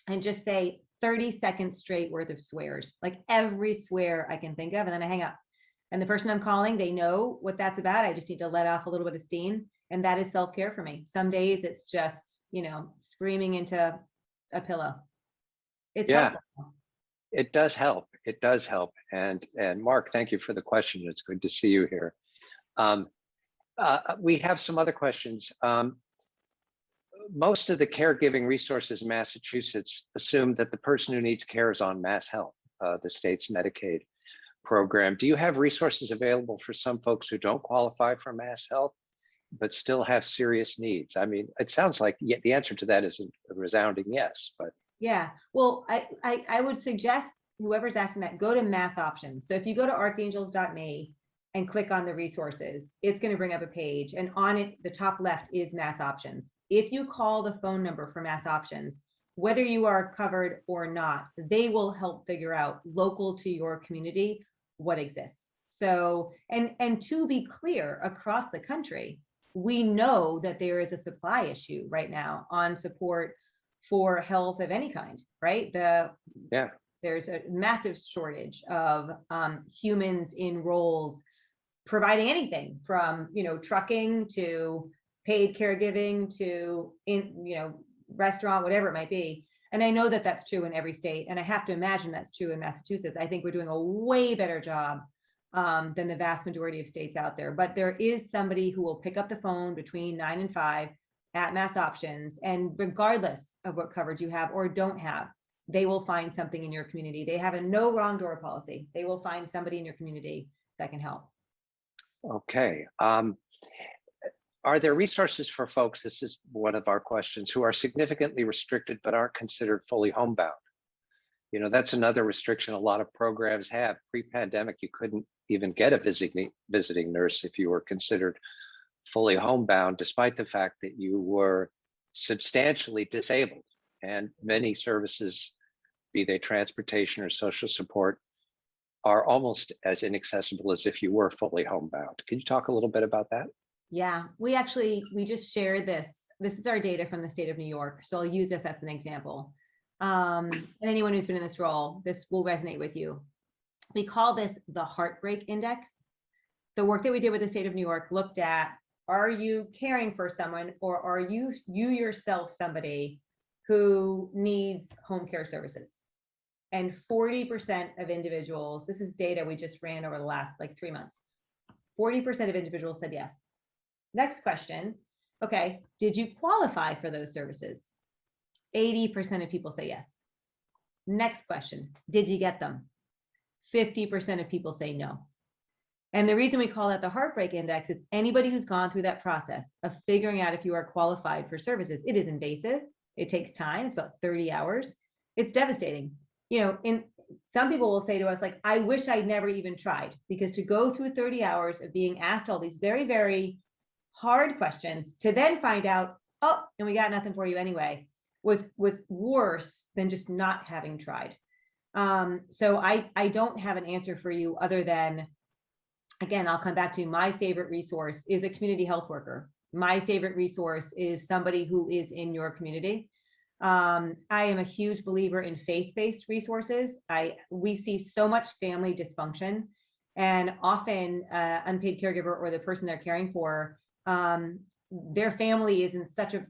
and just say 30 seconds straight worth of swears, like every swear I can think of, and then I hang up. And the person I'm calling, they know what that's about. I just need to let off a little bit of steam. And that is self-care for me. Some days it's just, screaming into a pillow. It's helpful. It does help. It does help. And Mark, thank you for the question. It's good to see you here. We have some other questions. Most of the caregiving resources in Massachusetts assume that the person who needs care is on Mass Health, the state's Medicaid program. Do you have resources available for some folks who don't qualify for Mass Health? but still have serious needs? I mean, it sounds like the answer to that is a resounding yes, but Yeah, well, I would suggest whoever's asking that, go to mass options. So if you go to archangels.me and click on the resources, it's going to bring up a page, and on it, the top left is mass options. If you call the phone number for mass options, whether you are covered or not, they will help figure out local to your community what exists. So, and to be clear, across the country, we know that there is a supply issue right now on support for health of any kind, right? yeah, There's a massive shortage of humans in roles providing anything from, trucking to paid caregiving to restaurant, whatever it might be. And I know that that's true in every state, and I have to imagine that's true in Massachusetts. I think we're doing a way better job than the vast majority of states out there. But there is somebody who will pick up the phone between 9 and 5 at mass options, and regardless of what coverage you have or don't have, they will find something in your community. They have a no wrong door policy. They will find somebody in your community that can help. okay. Are there resources for folks, this is one of our questions, who are significantly restricted but aren't considered fully homebound? That's another restriction a lot of programs have. Pre-pandemic, you couldn't even get a visiting nurse if you were considered fully homebound, despite the fact that you were substantially disabled. And many services, be they transportation or social support, are almost as inaccessible as if you were fully homebound. Can you talk a little bit about that? Yeah, we just shared this. This is our data from the state of New York. So I'll use this as an example. And anyone who's been in this role, this will resonate with you. We call this the heartbreak index. The work that we did with the state of New York looked at, are you caring for someone, or are you yourself somebody who needs home care services? And 40% of individuals, this is data we just ran over the last 3 months, 40% of individuals said yes. Next question, okay, did you qualify for those services? 80% of people say yes. Next question, did you get them? 50% of people say no. And the reason we call that the heartbreak index is anybody who's gone through that process of figuring out if you are qualified for services. It is invasive. It takes time. It's about 30 hours. It's devastating. Some people will say to us, I wish I'd never even tried, because to go through 30 hours of being asked all these very, very hard questions to then find out, oh, and we got nothing for you anyway, was worse than just not having tried. So I don't have an answer for you other than, again, I'll come back to my favorite resource is a community health worker. My favorite resource is somebody who is in your community. I am a huge believer in faith-based resources. We see so much family dysfunction, and often unpaid caregiver or the person they're caring for, their family is in such a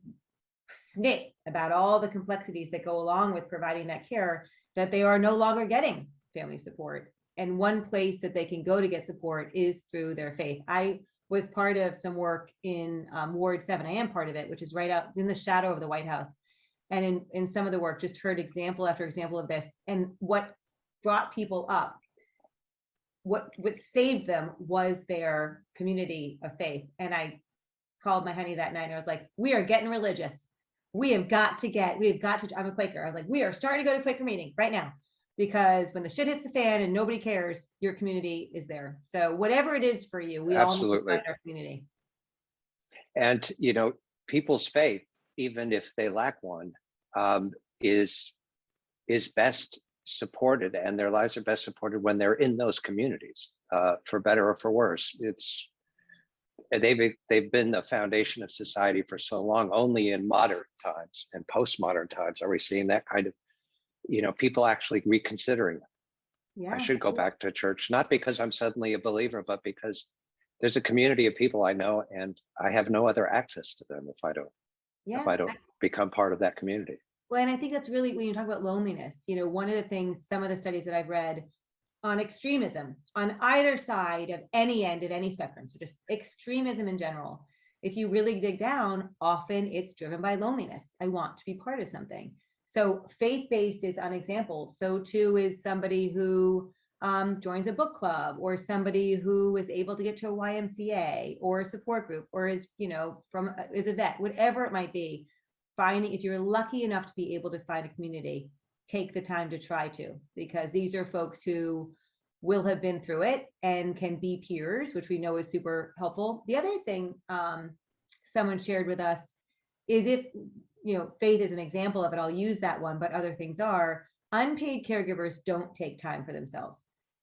snit about all the complexities that go along with providing that care that they are no longer getting family support. And one place that they can go to get support is through their faith. I was part of some work in Ward 7. I am part of it, which is right out in the shadow of the White House. And in some of the work, just heard example after example of this. And what brought people up, what saved them was their community of faith. And I called my honey that night and I was like, we are getting religious. I'm a Quaker. I was like, we are starting to go to Quaker meeting right now, because when the shit hits the fan and nobody cares, your community is there. So whatever it is for you, we all need to find our community. And, people's faith, even if they lack one, is best supported, and their lives are best supported when they're in those communities, for better or for worse. They've been the foundation of society for so long. Only in modern times and postmodern times are we seeing that kind of, people actually reconsidering. Yeah. I should go back to church, not because I'm suddenly a believer, but because there's a community of people I know, and I have no other access to them if I don't become part of that community. Well, and I think that's really, when you talk about loneliness, one of the things, some of the studies that I've read on extremism on either side of any end of any spectrum, so just extremism in general, if you really dig down, often it's driven by loneliness. I want to be part of something. So faith-based is an example. So too is somebody who joins a book club, or somebody who is able to get to a YMCA or a support group, or is, is a vet, whatever it might be, finding, if you're lucky enough to be able to find a community, take the time to try to, because these are folks who will have been through it and can be peers, which we know is super helpful. The other thing someone shared with us is, if, faith is an example of it, I'll use that one, but other things are, unpaid caregivers don't take time for themselves.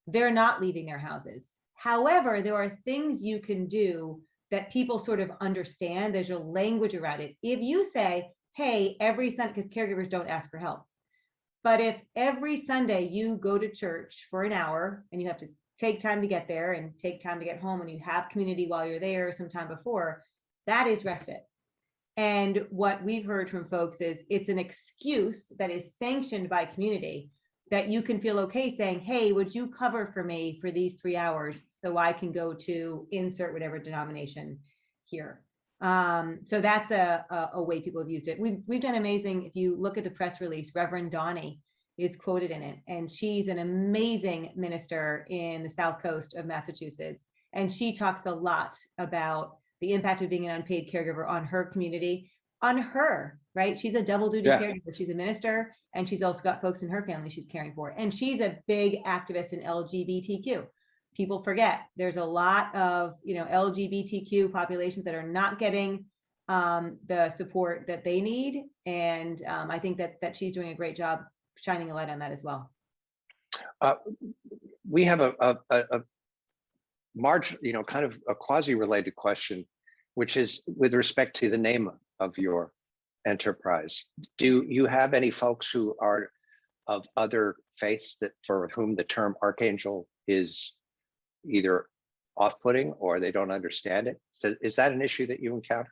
They're not leaving their houses. However, there are things you can do that people sort of understand. There's a language around it. If you say, hey, every Sunday, because caregivers don't ask for help, but if every Sunday you go to church for an hour and you have to take time to get there and take time to get home, and you have community while you're there sometime before, that is respite. And what we've heard from folks is, it's an excuse that is sanctioned by community, that you can feel okay saying, hey, would you cover for me for these 3 hours so I can go to insert whatever denomination here. So that's a way people have used it. We've done amazing. If you look at the press release, Reverend Donnie is quoted in it, and she's an amazing minister in the South Coast of Massachusetts. And she talks a lot about the impact of being an unpaid caregiver on her community, on her, right? She's a double duty caregiver. She's a minister, and she's also got folks in her family she's caring for. And she's a big activist in LGBTQ. People forget there's a lot of, LGBTQ populations that are not getting the support that they need. And I think that she's doing a great job shining a light on that as well. We have a kind of a quasi-related question, which is with respect to the name of your enterprise. Do you have any folks who are of other faiths that for whom the term archangel is either off-putting or they don't understand it? So is that an issue that you encounter?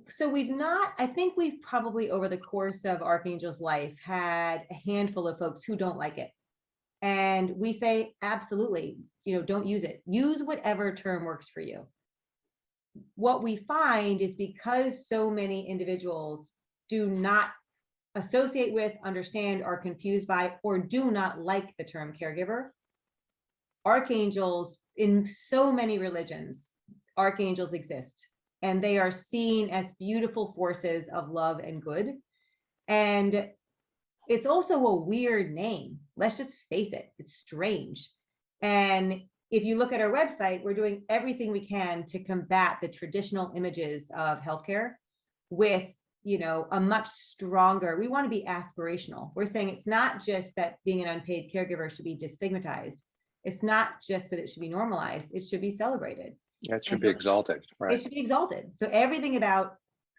So I think we've probably over the course of Archangel's life had a handful of folks who don't like it. And we say, absolutely, don't use it. Use whatever term works for you. What we find is, because so many individuals do not associate with, understand, are confused by, or do not like the term caregiver, archangels, in so many religions, archangels exist, and they are seen as beautiful forces of love and good. And it's also a weird name. Let's just face it, it's strange. And if you look at our website, we're doing everything we can to combat the traditional images of healthcare with, a much stronger, we want to be aspirational. We're saying it's not just that being an unpaid caregiver should be destigmatized. It's not just that it should be normalized, it should be celebrated. It should be exalted, right? It should be exalted. So everything about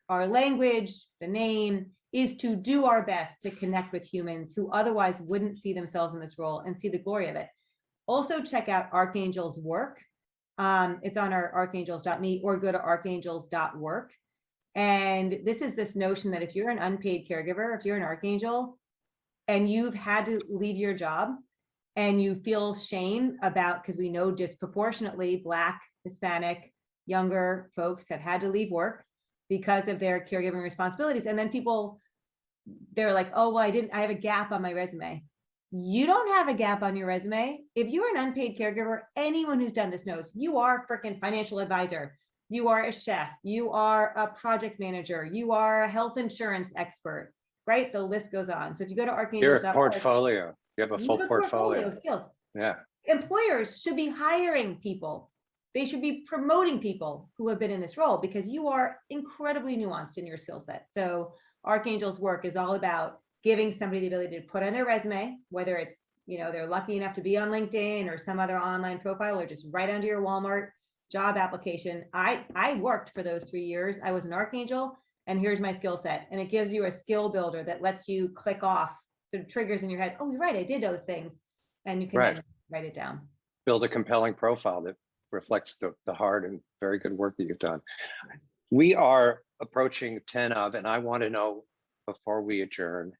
our language, the name, is to do our best to connect with humans who otherwise wouldn't see themselves in this role and see the glory of it. Also check out Archangel's work. It's on our archangels.me, or go to archangels.work. And this is this notion that if you're an unpaid caregiver, if you're an archangel and you've had to leave your job and you feel shame about, because we know disproportionately Black, Hispanic, younger folks have had to leave work because of their caregiving responsibilities. And then they're like, oh, well, I have a gap on my resume. You don't have a gap on your resume. If you're an unpaid caregiver, anyone who's done this knows you are a freaking financial advisor. You are a chef. You are a project manager. You are a health insurance expert, right? The list goes on. So if you go to archangels.org, You're a portfolio. You have a full portfolio. Skills. Yeah. Employers should be hiring people. They should be promoting people who have been in this role, because you are incredibly nuanced in your skill set. So Archangel's work is all about giving somebody the ability to put on their resume, whether it's, they're lucky enough to be on LinkedIn or some other online profile, or just right under your Walmart job application. I worked for those 3 years. I was an archangel, and here's my skill set. And it gives you a skill builder that lets you click off, sort of triggers in your head. Oh, you're right, I did those things. And you can then write it down. Build a compelling profile that reflects the hard and very good work that you've done. We are approaching 10 of, and I want to know, before we adjourn,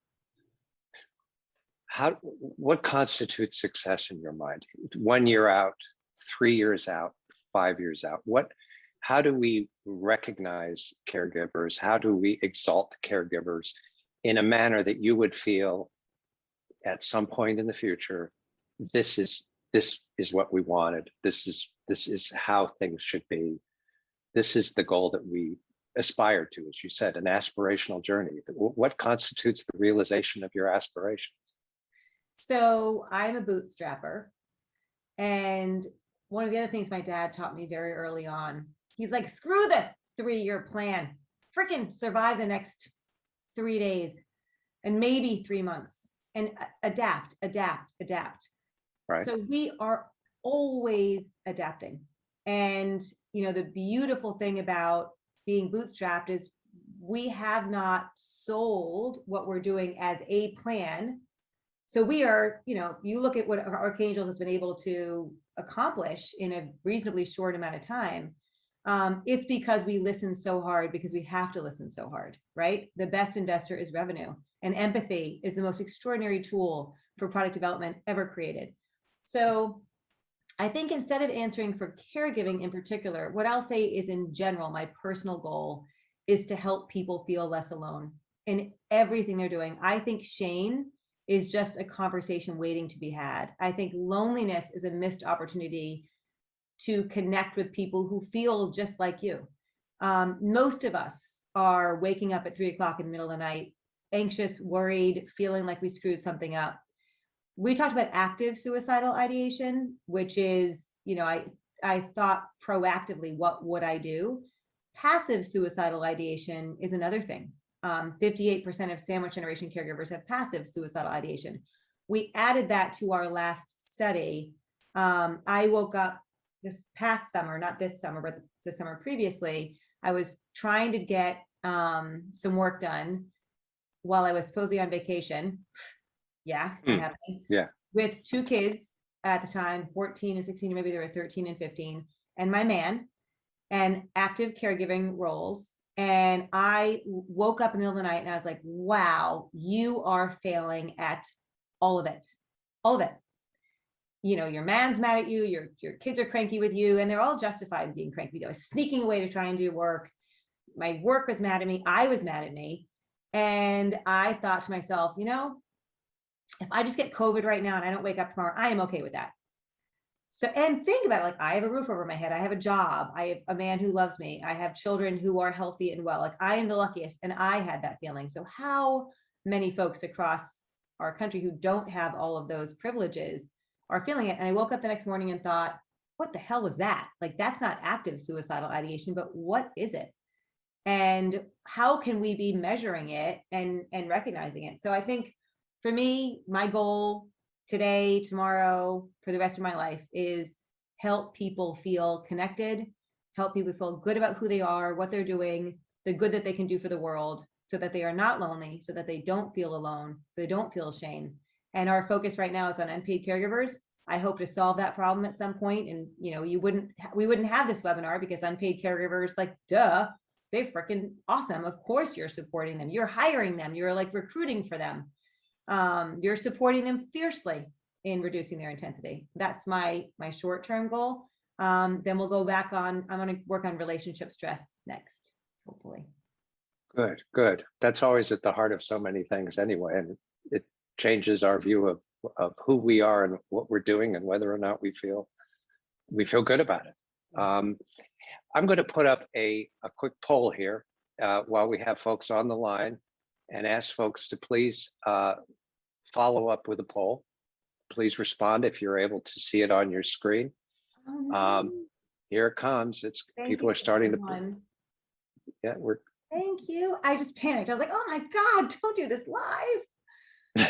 what constitutes success in your mind? 1 year out, 3 years out, 5 years out? How do we recognize caregivers? How do we exalt caregivers in a manner that you would feel at some point in the future this is what we wanted. This is how things should be. This is the goal that we aspire to, as you said, an aspirational journey. What constitutes the realization of your aspirations? So I'm a bootstrapper. And one of the other things my dad taught me very early on, he's like, screw the 3-year plan, freaking survive the next 3 days and maybe 3 months and adapt. Right. So we are always adapting. And, the beautiful thing about being bootstrapped is we have not sold what we're doing as a plan. So we are, you look at what Archangels has been able to accomplish in a reasonably short amount of time. It's because we listen so hard, because we have to listen so hard, right? The best investor is revenue, and empathy is the most extraordinary tool for product development ever created. So I think instead of answering for caregiving in particular, what I'll say is, in general, my personal goal is to help people feel less alone in everything they're doing. I think shame is just a conversation waiting to be had. I think loneliness is a missed opportunity to connect with people who feel just like you. Most of us are waking up at 3 o'clock in the middle of the night, anxious, worried, feeling like we screwed something up. We talked about active suicidal ideation, which is, I thought proactively, what would I do? Passive suicidal ideation is another thing. 58% of sandwich generation caregivers have passive suicidal ideation. We added that to our last study. I woke up this past summer, not this summer, but the summer previously. I was trying to get some work done while I was supposedly on vacation. Yeah, not happening. Yeah. With 2 kids at the time, 14 and 16, maybe they were 13 and 15, and my man, and active caregiving roles. And I woke up in the middle of the night and I was like, wow, you are failing at all of it. All of it. Your man's mad at you, your kids are cranky with you, and they're all justified in being cranky. I was sneaking away to try and do work. My work was mad at me. I was mad at me. And I thought to myself, if I just get COVID right now and I don't wake up tomorrow, I am okay with that. So, and think about it, like, I have a roof over my head. I have a job. I have a man who loves me. I have children who are healthy and well. Like, I am the luckiest. And I had that feeling. So how many folks across our country who don't have all of those privileges are feeling it? And I woke up the next morning and thought, what the hell was that? Like, that's not active suicidal ideation, but what is it? And how can we be measuring it and recognizing it? So I think for me, my goal today, tomorrow, for the rest of my life is help people feel connected, help people feel good about who they are, what they're doing, the good that they can do for the world, so that they are not lonely, so that they don't feel alone, so they don't feel shame. And our focus right now is on unpaid caregivers. I hope to solve that problem at some point. And we wouldn't have this webinar because unpaid caregivers, like, duh, they're freaking awesome. Of course you're supporting them. You're hiring them. You're like recruiting for them. You're supporting them fiercely in reducing their intensity. That's my short-term goal. Then we'll go back on, I'm going to work on relationship stress next, hopefully. Good. That's always at the heart of so many things anyway. And it changes our view of who we are and what we're doing and whether or not we feel good about it. I'm going to put up a quick poll here while we have folks on the line, and ask folks to please follow up with a poll. Please respond if you're able to see it on your screen. Oh, no. Here it comes. People are starting to. Yeah, Thank you. I just panicked. I was like, oh my God, don't do this live.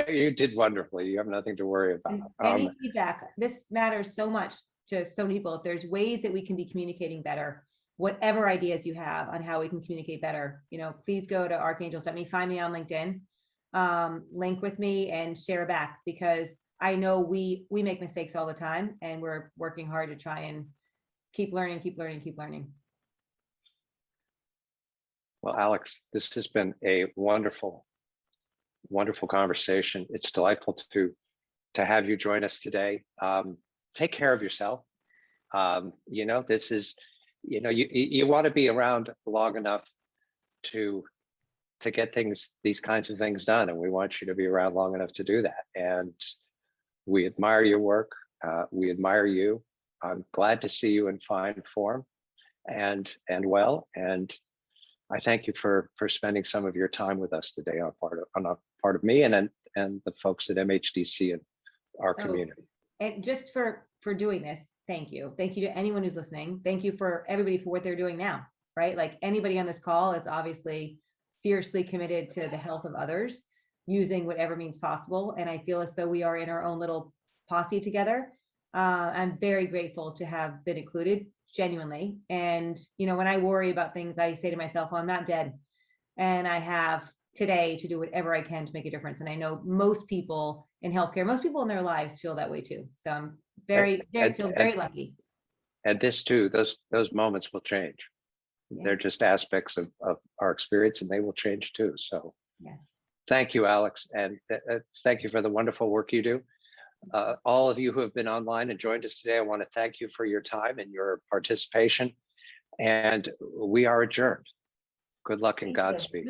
You did wonderfully. You have nothing to worry about. Any feedback, this matters so much to so many people. If there's ways that we can be communicating better, whatever ideas you have on how we can communicate better, please go to archangels.me, find me on LinkedIn, link with me and share back, because I know we make mistakes all the time, and we're working hard to try and keep learning. Well, Alex, this has been a wonderful conversation. It's delightful to have you join us today. Take care of yourself. This is, you want to be around long enough to to get these kinds of things done. And we want you to be around long enough to do that. And we admire your work. We admire you. I'm glad to see you in fine form and well. And I thank you for spending some of your time with us today on a part of me and the folks at MHDC and our community. And just for doing this, thank you. Thank you to anyone who's listening. Thank you for everybody for what they're doing now, right? Like anybody on this call is obviously fiercely committed to the health of others using whatever means possible. And I feel as though we are in our own little posse together. I'm very grateful to have been included, genuinely. And, you know, when I worry about things, I say to myself, well, I'm not dead. And I have today to do whatever I can to make a difference. And I know most people in healthcare, most people in their lives feel that way too. So I'm feel very lucky. And this too, those moments will change. Yeah. They're just aspects of our experience, and they will change too. So yes. Thank you, Alex. And thank you for the wonderful work you do. All of you who have been online and joined us today, I want to thank you for your time and your participation. And we are adjourned. Good luck and Godspeed.